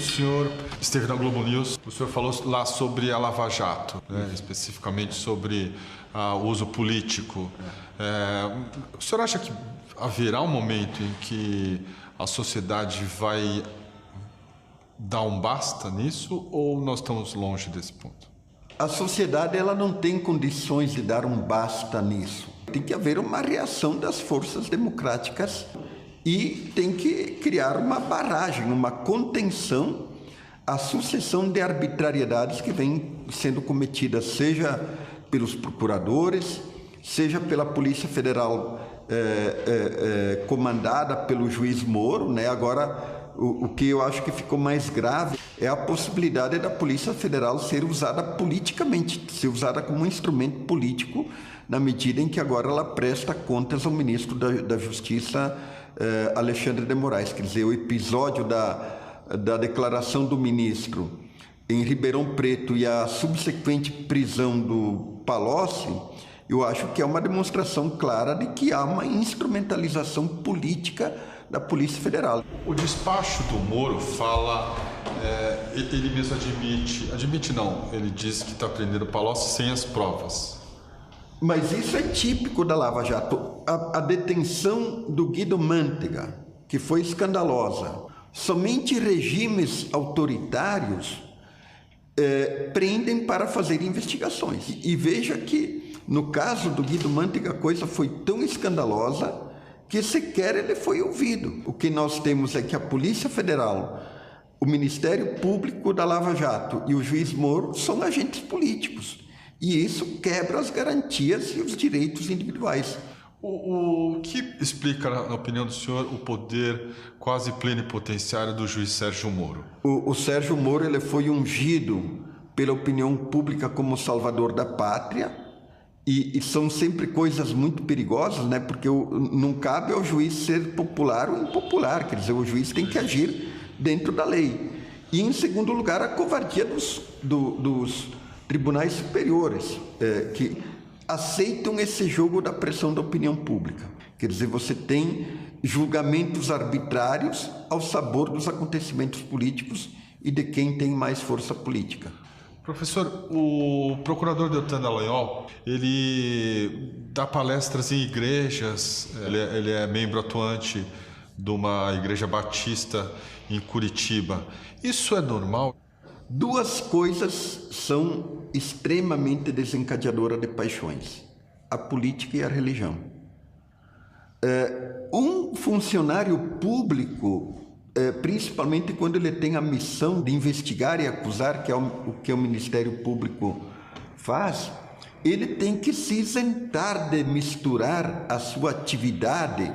senhor esteve na Globo News, o senhor falou lá sobre a Lava Jato, né? Especificamente sobre o uso político. O senhor acha que haverá um momento em que a sociedade vai dar um basta nisso ou nós estamos longe desse ponto? A sociedade ela não tem condições de dar um basta nisso. Tem que haver uma reação das forças democráticas e tem que criar uma barragem, uma contenção à sucessão de arbitrariedades que vem sendo cometidas, seja pelos procuradores, seja pela Polícia Federal comandada pelo juiz Moro, né? Agora, o que eu acho que ficou mais grave é a possibilidade da Polícia Federal ser usada politicamente, ser usada como um instrumento político, na medida em que agora ela presta contas ao ministro da Justiça, Alexandre de Moraes. Quer dizer, o episódio da declaração do ministro em Ribeirão Preto e a subsequente prisão do Palocci, eu acho que é uma demonstração clara de que há uma instrumentalização política da Polícia Federal. O despacho do Moro fala, ele mesmo admite não, ele diz que está prendendo o Palocci sem as provas. Mas isso é típico da Lava Jato. A detenção do Guido Mantega, que foi escandalosa. Somente regimes autoritários prendem para fazer investigações. E veja que, no caso do Guido Mantega, a coisa foi tão escandalosa que sequer ele foi ouvido. O que nós temos é que a Polícia Federal, o Ministério Público da Lava Jato e o juiz Moro são agentes políticos. E isso quebra as garantias e os direitos individuais. O que explica, na opinião do senhor, o poder quase plenipotenciário do juiz Sérgio Moro? O Sérgio Moro ele foi ungido pela opinião pública como salvador da pátria. E são sempre coisas muito perigosas, né? Porque não cabe ao juiz ser popular ou impopular. Quer dizer, o juiz tem que agir dentro da lei. E, em segundo lugar, a covardia dos tribunais superiores, que aceitam esse jogo da pressão da opinião pública. Quer dizer, você tem julgamentos arbitrários ao sabor dos acontecimentos políticos e de quem tem mais força política. Professor, o procurador Deltan Dallagnol, ele dá palestras em igrejas, ele é membro atuante de uma igreja batista em Curitiba. Isso é normal? Duas coisas são extremamente desencadeadoras de paixões: a política e a religião. Um funcionário público, principalmente quando ele tem a missão de investigar e acusar, que é o que o Ministério Público faz, ele tem que se isentar de misturar a sua atividade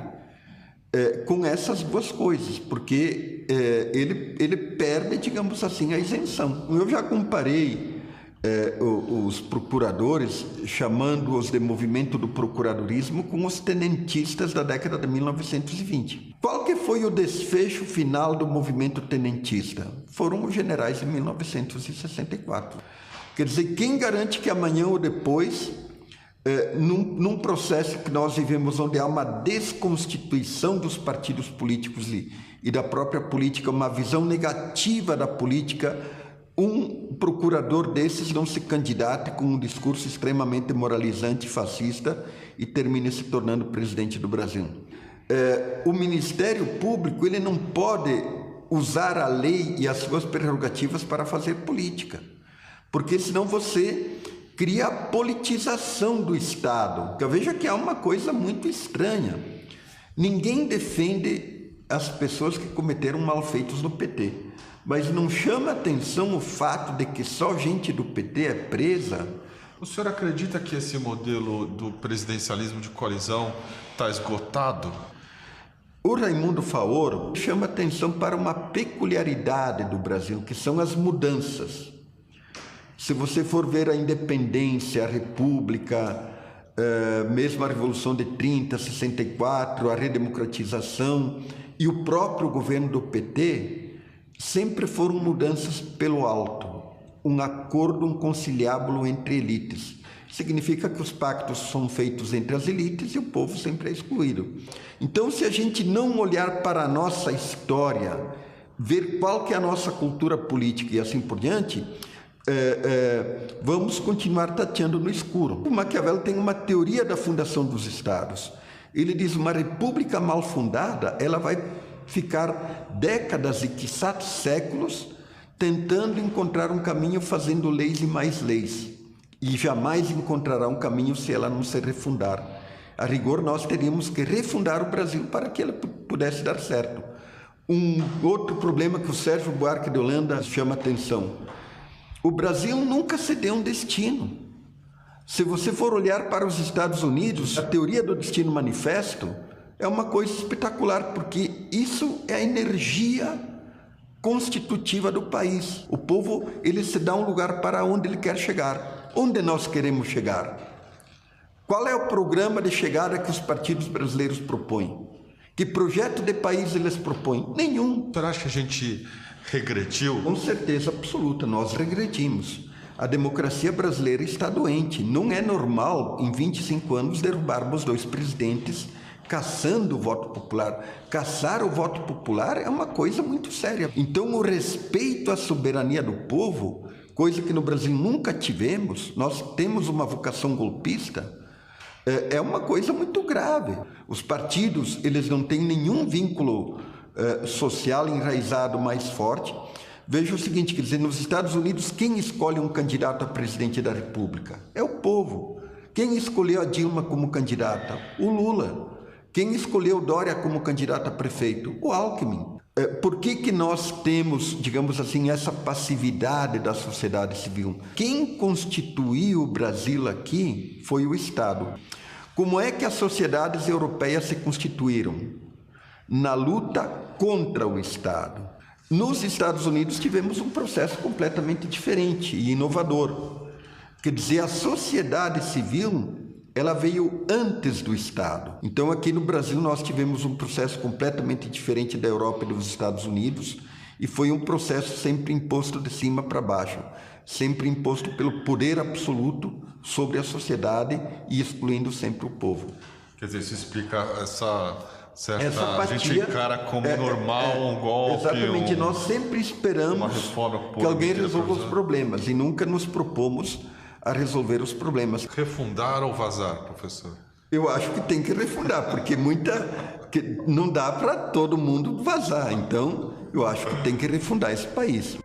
com essas duas coisas, porque ele perde, digamos assim, a isenção. Eu já comparei os procuradores, chamando-os de movimento do procuradorismo, com os tenentistas da década de 1920. Qual que foi o desfecho final do movimento tenentista? Foram os generais de 1964. Quer dizer, quem garante que amanhã ou depois, num processo que nós vivemos, onde há uma desconstituição dos partidos políticos e da própria política, uma visão negativa da política, um procurador desses não se candidate com um discurso extremamente moralizante, fascista, e termine se tornando presidente do Brasil. O Ministério Público ele não pode usar a lei e as suas prerrogativas para fazer política, porque senão você cria a politização do Estado. Eu vejo que há uma coisa muito estranha. Ninguém defende as pessoas que cometeram malfeitos no PT, mas não chama atenção o fato de que só gente do PT é presa. O senhor acredita que esse modelo do presidencialismo de coalizão está esgotado? O Raimundo Faoro chama atenção para uma peculiaridade do Brasil, que são as mudanças. Se você for ver a independência, a república, mesmo a Revolução de 30, 64, a redemocratização e o próprio governo do PT, sempre foram mudanças pelo alto, um acordo, um conciliábulo entre elites. Significa que os pactos são feitos entre as elites e o povo sempre é excluído. Então, se a gente não olhar para a nossa história ver qual que é a nossa cultura política e assim por diante, vamos continuar tateando no escuro. O Maquiavel tem uma teoria da fundação dos estados. Ele diz: uma república mal fundada, ela vai ficar décadas e quiçá séculos tentando encontrar um caminho, fazendo leis e mais leis, e jamais encontrará um caminho se ela não se refundar. A rigor, nós teríamos que refundar o Brasil para que ela pudesse dar certo. Um outro problema que o Sérgio Buarque de Holanda chama atenção: o Brasil nunca se deu um destino. Se você for olhar para os Estados Unidos, a teoria do destino manifesto é uma coisa espetacular, porque isso é a energia constitutiva do país. O povo, ele se dá um lugar para onde ele quer chegar. Onde nós queremos chegar? Qual é o programa de chegada que os partidos brasileiros propõem? Que projeto de país eles propõem? Nenhum. Você acha que a gente regrediu? Com certeza absoluta, nós regredimos. A democracia brasileira está doente. Não é normal, em 25 anos, derrubarmos 2 presidentes caçando o voto popular. Caçar o voto popular é uma coisa muito séria. Então, o respeito à soberania do povo, coisa que no Brasil nunca tivemos, nós temos uma vocação golpista, é uma coisa muito grave. Os partidos, eles não têm nenhum vínculo social enraizado mais forte. Veja o seguinte, quer dizer, nos Estados Unidos, quem escolhe um candidato a presidente da República? É o povo. Quem escolheu a Dilma como candidata? O Lula. Quem escolheu Dória como candidato a prefeito? O Alckmin. Por que nós temos, digamos assim, essa passividade da sociedade civil? Quem constituiu o Brasil aqui foi o Estado. Como é que as sociedades europeias se constituíram? Na luta contra o Estado. Nos Estados Unidos tivemos um processo completamente diferente e inovador. Quer dizer, a sociedade civil, ela veio antes do Estado. Então, aqui no Brasil, nós tivemos um processo completamente diferente da Europa e dos Estados Unidos, e foi um processo sempre imposto de cima para baixo, sempre imposto pelo poder absoluto sobre a sociedade e excluindo sempre o povo. Quer dizer, isso explica essa apatia, a gente encara como normal um golpe. Exatamente, nós sempre esperamos que alguém resolva os problemas e nunca nos propomos a resolver os problemas. Refundar ou vazar, professor? Eu acho que tem que refundar, porque não dá para todo mundo vazar. Então, eu acho que tem que refundar esse país.